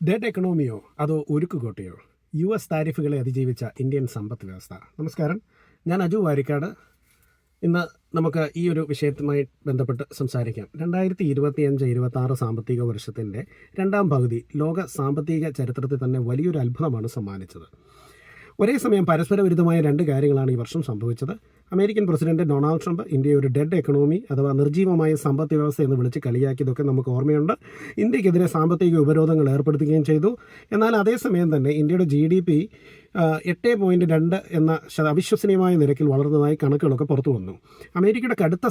Dead എക്കണോമിയോ അതോ ഉരുക്കുകോട്ടയോ? US താരിഫുകളെ അതിജീവിച്ച Indian സമ്പദ് വ്യവസ്ഥ. നമസ്കാരം, ഞാൻ അജു വാരിക്കാട്. ഇന്ന് നമുക്ക് ഈ ഒരു വിഷയവുമായി ബന്ധപ്പെട്ട് സംസാരിക്കാം. 2025-26 സാമ്പത്തിക വർഷത്തിൻ്റെ രണ്ടാം പകുതി ലോക സാമ്പത്തിക ചരിത്രത്തിൽ തന്നെ വലിയൊരു അത്ഭുതമാണ് സമ്മാനിച്ചത്. ഒരേ സമയം പരസ്പര വിരുദ്ധമായ രണ്ട് കാര്യങ്ങളാണ് ഈ വർഷം സംഭവിച്ചത്. അമേരിക്കൻ പ്രസിഡന്റ് ഡൊണാൾഡ് ട്രംപ് ഇന്ത്യയെ ഒരു ഡെഡ് എക്കണോമി അഥവാ നിർജ്ജീവമായ സമ്പദ് വ്യവസ്ഥ എന്ന് വിളിച്ച് കളിയാക്കിയതൊക്കെ നമുക്ക് ഓർമ്മയുണ്ട്. ഇന്ത്യക്കെതിരെ സാമ്പത്തിക ഉപരോധങ്ങൾ ഏർപ്പെടുത്തുകയും ചെയ്തു. എന്നാൽ അതേസമയം തന്നെ ഇന്ത്യയുടെ GDP 8.2 എന്ന അവിശ്വസനീയമായ നിരക്കിൽ വളർന്നതായി കണക്കുകളൊക്കെ പുറത്തു വന്നു. അമേരിക്കയുടെ കടുത്ത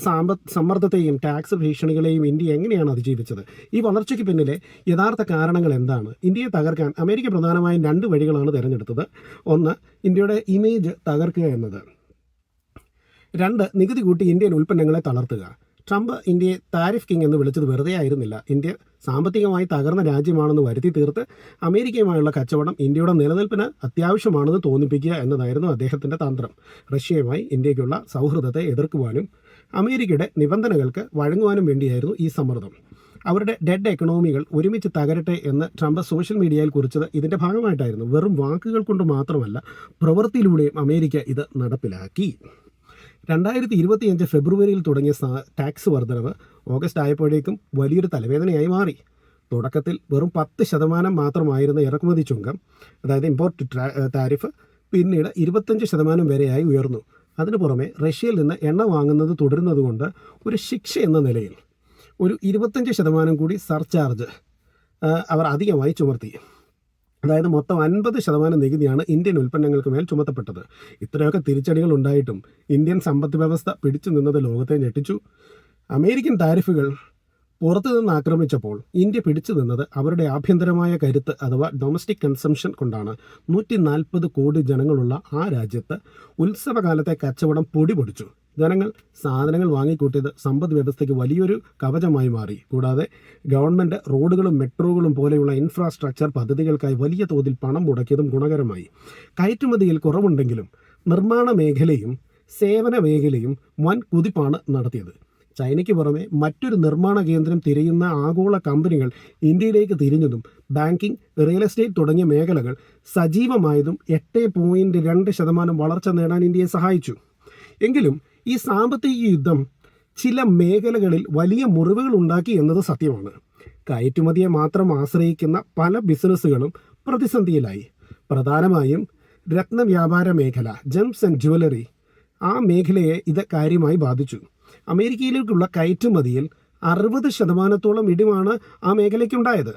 സമ്മർദ്ദത്തെയും ടാക്സ് ഭീഷണികളെയും ഇന്ത്യ എങ്ങനെയാണ് അതിജീവിച്ചത്? ഈ വളർച്ചയ്ക്ക് പിന്നിലെ യഥാർത്ഥ കാരണങ്ങൾ എന്താണ്? ഇന്ത്യയെ തകർക്കാൻ അമേരിക്ക പ്രധാനമായും രണ്ട് വഴികളാണ് തിരഞ്ഞെടുത്തത്. ഒന്ന്, ഇന്ത്യയുടെ ഇമേജ് തകർക്കുക എന്നത്. രണ്ട്, നികുതി കൂട്ടി ഇന്ത്യൻ ഉൽപ്പന്നങ്ങളെ തളർത്തുക. ട്രംപ് ഇന്ത്യയെ താരിഫ് കിങ് എന്ന് വിളിച്ചത് വെറുതെ ആയിരുന്നില്ല. ഇന്ത്യ സാമ്പത്തികമായി തകർന്ന രാജ്യമാണെന്ന് വരുത്തി തീർത്ത് അമേരിക്കയുമായുള്ള കച്ചവടം ഇന്ത്യയുടെ നിലനിൽപ്പിന് അത്യാവശ്യമാണെന്ന് തോന്നിപ്പിക്കുക എന്നതായിരുന്നു അദ്ദേഹത്തിൻ്റെ തന്ത്രം. റഷ്യയുമായി ഇന്ത്യയ്ക്കുള്ള സൗഹൃദത്തെ എതിർക്കുവാനും അമേരിക്കയുടെ നിബന്ധനകൾക്ക് വഴങ്ങുവാനും വേണ്ടിയായിരുന്നു ഈ സമ്മർദ്ദം. അവരുടെ ഡെഡ് എക്കണോമികൾ ഒരുമിച്ച് തകരട്ടെ എന്ന് ട്രംപ് സോഷ്യൽ മീഡിയയിൽ കുറിച്ചത് ഇതിൻ്റെ ഭാഗമായിട്ടായിരുന്നു. വെറും വാക്കുകൾ കൊണ്ട് മാത്രമല്ല, പ്രവൃത്തിയിലൂടെയും അമേരിക്ക ഇത് നടപ്പിലാക്കി. 2025 ഫെബ്രുവരിയിൽ തുടങ്ങിയ ടാക്സ് വർധനവ് ഓഗസ്റ്റ് ആയപ്പോഴേക്കും വലിയൊരു തലവേദനയായി മാറി. തുടക്കത്തിൽ വെറും 10% മാത്രമായിരുന്ന ഇറക്കുമതി ചുങ്കം, അതായത് ഇമ്പോർട്ട് താരിഫ്, പിന്നീട് 25% വരെയായി ഉയർന്നു. അതിനു പുറമെ റഷ്യയിൽ നിന്ന് എണ്ണ വാങ്ങുന്നത് തുടരുന്നതുകൊണ്ട് ഒരു ശിക്ഷ എന്ന നിലയിൽ ഒരു 25% കൂടി സർചാർജ് അവർ അധികമായി ചുമർത്തി. അതായത് മൊത്തം 50% നികുതിയാണ് ഇന്ത്യൻ ഉൽപ്പന്നങ്ങൾക്ക് മേൽ ചുമത്തപ്പെട്ടത്. ഇത്രയൊക്കെ തിരിച്ചടികൾ ഉണ്ടായിട്ടും ഇന്ത്യൻ സമ്പദ് വ്യവസ്ഥ പിടിച്ചു നിന്നത് ലോകത്തെ ഞെട്ടിച്ചു. അമേരിക്കൻ താരിഫുകൾ പുറത്തുനിന്ന് ആക്രമിച്ചപ്പോൾ ഇന്ത്യ പിടിച്ചു നിന്നത് അവരുടെ ആഭ്യന്തരമായ കരുത്ത് അഥവാ ഡൊമസ്റ്റിക് കൺസംഷൻ കൊണ്ടാണ്. 140 കോടി ജനങ്ങളുള്ള ആ രാജ്യത്ത് ഉത്സവകാലത്തെ കച്ചവടം പൊടിപൊടിച്ചു. ജനങ്ങൾ സാധനങ്ങൾ വാങ്ങിക്കൂട്ടിയത് സമ്പദ് വ്യവസ്ഥയ്ക്ക് വലിയൊരു കവചമായി മാറി. കൂടാതെ ഗവൺമെൻറ് റോഡുകളും മെട്രോകളും പോലെയുള്ള ഇൻഫ്രാസ്ട്രക്ചർ പദ്ധതികൾക്കായി വലിയ തോതിൽ പണം മുടക്കിയതും ഗുണകരമായി. കയറ്റുമതിയിൽ കുറവുണ്ടെങ്കിലും നിർമ്മാണ മേഖലയും സേവന മേഖലയും വൻ കുതിപ്പാണ് നടത്തിയത്. ചൈനയ്ക്ക് പുറമെ മറ്റൊരു നിർമ്മാണ കേന്ദ്രം തിരയുന്ന ആഗോള കമ്പനികൾ ഇന്ത്യയിലേക്ക് തിരിഞ്ഞതും ബാങ്കിംഗ്, റിയൽ എസ്റ്റേറ്റ് തുടങ്ങിയ മേഖലകൾ സജീവമായതും 8.2% വളർച്ച നേടാൻ ഇന്ത്യയെ സഹായിച്ചു. എങ്കിലും ഈ സാമ്പത്തിക യുദ്ധം ചില മേഖലകളിൽ വലിയ മുറിവുകൾ ഉണ്ടാക്കി എന്നത് സത്യമാണ്. കയറ്റുമതിയെ മാത്രം ആശ്രയിക്കുന്ന പല ബിസിനസ്സുകളും പ്രതിസന്ധിയിലായി. പ്രധാനമായും രത്നവ്യാപാര മേഖല, ജെംസ് ആൻഡ് ജ്വല്ലറി, ആ മേഖലയെ ഇത് കാര്യമായി ബാധിച്ചു. അമേരിക്കയിലേക്കുള്ള കയറ്റുമതിയിൽ 60% ഇടിവാണ് ആ മേഖലയ്ക്കുണ്ടായത്.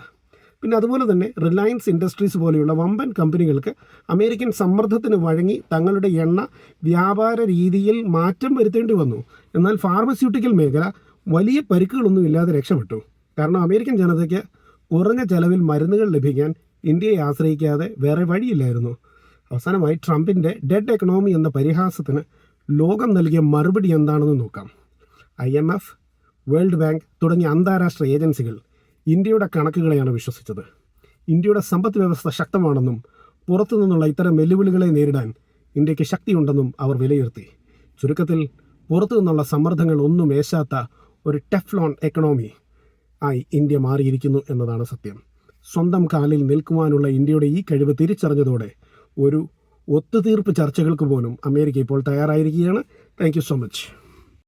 പിന്നെ അതുപോലെ തന്നെ റിലയൻസ് ഇൻഡസ്ട്രീസ് പോലെയുള്ള വമ്പൻ കമ്പനികൾക്ക് അമേരിക്കൻ സമ്മർദ്ദത്തിന് വഴങ്ങി തങ്ങളുടെ എണ്ണ വ്യാപാര രീതിയിൽ മാറ്റം വരുത്തേണ്ടി വന്നു. എന്നാൽ ഫാർമസ്യൂട്ടിക്കൽ മേഖല വലിയ പരിക്കുകളൊന്നും ഇല്ലാതെ രക്ഷപ്പെട്ടു. കാരണം അമേരിക്കൻ ജനതയ്ക്ക് കുറഞ്ഞ ചെലവിൽ മരുന്നുകൾ ലഭിക്കാൻ ഇന്ത്യയെ ആശ്രയിക്കാതെ വേറെ വഴിയില്ലായിരുന്നു. അവസാനമായി ട്രംപിൻ്റെ ഡെഡ് എക്കണോമി എന്ന പരിഹാസത്തിന് ലോകം നൽകിയ മറുപടി എന്താണെന്ന് നോക്കാം. IMF, വേൾഡ് ബാങ്ക് തുടങ്ങിയ അന്താരാഷ്ട്ര ഏജൻസികൾ ഇന്ത്യയുടെ കണക്കുകളെയാണ് വിശ്വസിച്ചത്. ഇന്ത്യയുടെ സമ്പദ് വ്യവസ്ഥ ശക്തമാണെന്നും പുറത്തുനിന്നുള്ള ഇത്തരം വെല്ലുവിളികളെ നേരിടാൻ ഇന്ത്യക്ക് ശക്തിയുണ്ടെന്നും അവർ വിലയിരുത്തി. ചുരുക്കത്തിൽ, പുറത്തുനിന്നുള്ള സമ്മർദ്ദങ്ങൾ ഒന്നും ഏശാത്ത ഒരു ടെഫ്ലോൺ എക്കണോമി ആയി ഇന്ത്യ മാറിയിരിക്കുന്നു എന്നതാണ് സത്യം. സ്വന്തം കാലിൽ നിൽക്കുവാനുള്ള ഇന്ത്യയുടെ ഈ കഴിവ് തിരിച്ചറിഞ്ഞതോടെ ഒരു ഒത്തുതീർപ്പ് ചർച്ചകൾക്ക് പോലും അമേരിക്ക ഇപ്പോൾ തയ്യാറായിരിക്കുകയാണ്. Thank you so much.